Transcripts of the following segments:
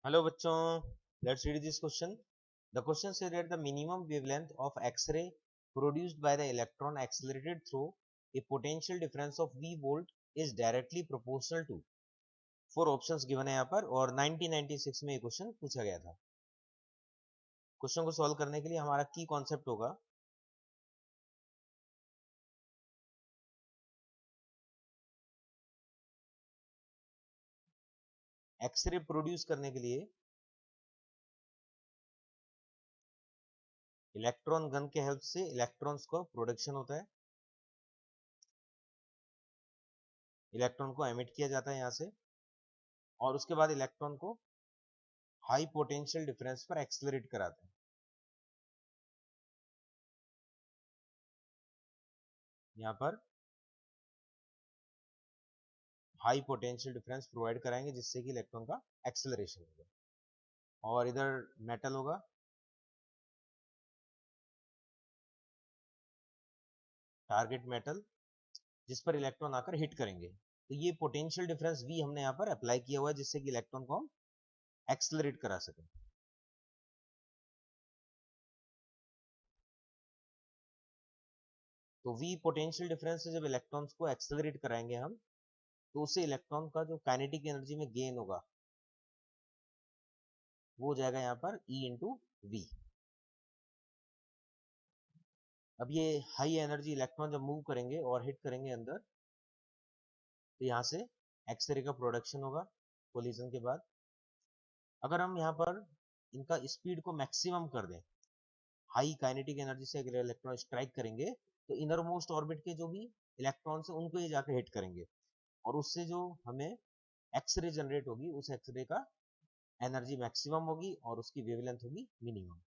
Hello बच्चों, let's read this question. The question says that the minimum wavelength of X-ray produced by the electron accelerated through a potential difference of V volt is directly proportional to. Four options given है यहाँ पर और 1996 में ये question पूछा गया था. Question को सॉल्व करने के लिए हमारा की कॉन्सेप्ट होगा एक्सरे प्रोड्यूस करने के लिए इलेक्ट्रॉन गन के हेल्प से इलेक्ट्रॉन्स को प्रोडक्शन होता है. इलेक्ट्रॉन को एमिट किया जाता है यहाँ से और उसके बाद इलेक्ट्रॉन को हाई पोटेंशियल डिफरेंस पर एक्सेलरेट कराते हैं. यहाँ पर हाई पोटेंशियल डिफरेंस प्रोवाइड कराएंगे जिससे कि इलेक्ट्रॉन का एक्सेलरेशन होगा. और इधर मेटल होगा, टारगेट मेटल, जिस पर इलेक्ट्रॉन आकर हिट करेंगे. तो ये पोटेंशियल डिफरेंस V हमने यहाँ पर अप्लाई किया हुआ है जिससे कि इलेक्ट्रॉन को हम एक्सेलरेट करा सकें. तो V पोटेंशियल डिफरेंस से जब इलेक्ट्रॉन्स को एक्सेलरेट कराएंगे हम, तो उससे इलेक्ट्रॉन का जो काइनेटिक एनर्जी में गेन होगा वो हो जाएगा यहाँ पर E इंटू वी. अब ये हाई एनर्जी इलेक्ट्रॉन जब मूव करेंगे और हिट करेंगे अंदर, तो यहाँ से एक्सरे का प्रोडक्शन होगा कोलिजन के बाद. अगर हम यहाँ पर इनका स्पीड को मैक्सिमम कर दें, हाई काइनेटिक एनर्जी से अगर इलेक्ट्रॉन स्ट्राइक करेंगे तो इनर मोस्ट ऑर्बिट के जो भी इलेक्ट्रॉन्स हैं उनको ये जाकर हिट करेंगे और उससे जो हमें एक्सरे जनरेट होगी उस एक्सरे का एनर्जी मैक्सिमम होगी और उसकी वेवलेंथ होगी minimum.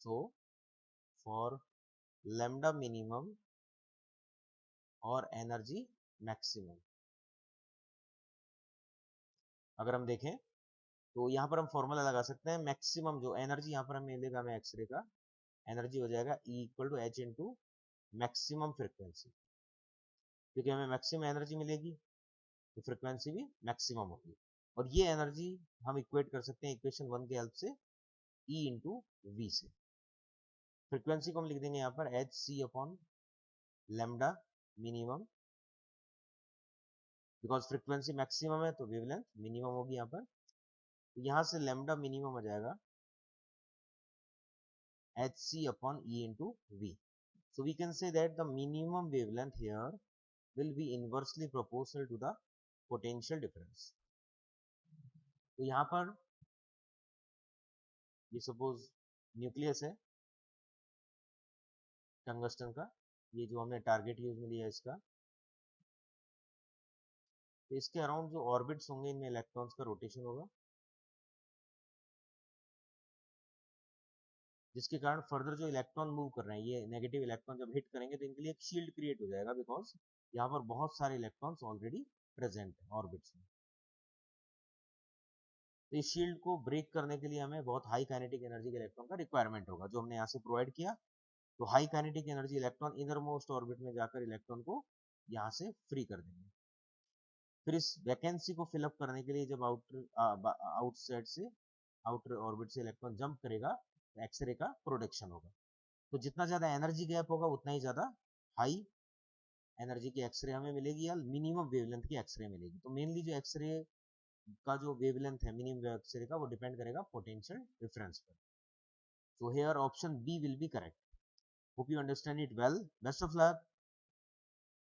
So for lambda minimum और एनर्जी मैक्सिमम अगर हम देखें तो यहाँ पर हम फॉर्मूला लगा सकते हैं. मैक्सिमम जो एनर्जी यहाँ पर हमें मिलेगा, हमें एक्सरे का एनर्जी हो जाएगा E equal to h into maximum frequency. क्योंकि हमें मैक्सिमम एनर्जी मिलेगी तो फ्रिक्वेंसी भी मैक्सिमम होगी. और ये एनर्जी हम इक्वेट कर सकते हैं इक्वेशन 1 के हेल्प से E इंटू वी से. फ्रिक्वेंसी को हम लिख देंगे यहाँ पर h c upon lambda minimum. Because frequency maximum है तो वेवलेंथ मिनिमम होगी यहाँ पर. तो यहाँ से लैम्डा मिनिमम आ जाएगा h c upon E into V. So we can say that the minimum wavelength here will be inversely proportional to the potential difference. तो यहाँ पर ये सपोज न्यूक्लियस है टंगस्टन का, ये जो हमने टारगेट यूज में लिया इसका. तो इसके अराउंड जो ऑर्बिट्स होंगे इनमें इलेक्ट्रॉन्स का रोटेशन होगा जिसके कारण फर्दर जो इलेक्ट्रॉन मूव कर रहे हैं, ये नेगेटिव इलेक्ट्रॉन जब हिट करेंगे तो इनके लिए एक शील्ड क्रिएट हो जाएगा बिकॉज यहाँ पर बहुत सारे इलेक्ट्रॉन्स ऑलरेडी प्रेजेंट है ऑर्बिट्स में. तो इस शील्ड को ब्रेक करने के लिए हमें बहुत हाई काइनेटिक एनर्जी के इलेक्ट्रॉन का रिक्वायरमेंट होगा जो हमने यहाँ से प्रोवाइड किया. तो high kinetic energy electron inner most orbit में जाकर इलेक्ट्रॉन को यहाँ से फ्री कर देंगे. फिर इस वैकेंसी को फिलअप करने के लिए जब आउटसाइड से आउटर ऑर्बिट से इलेक्ट्रॉन जंप करेगा तो एक्सरे का प्रोडक्शन होगा. तो जितना ज्यादा एनर्जी गैप होगा उतना ही ज्यादा हाई एनर्जी की एक्सरे हमें मिलेगी या मिनिमम वेवलेंथ की एक्सरे मिलेगी. तो मेनली जो एक्सरे का जो वेवलेंथ है मिनिमम एक्सरे का वो डिपेंड करेगा पोटेंशियल डिफरेंस पर. So here option B will be correct. Hope you understand it well. Best of luck.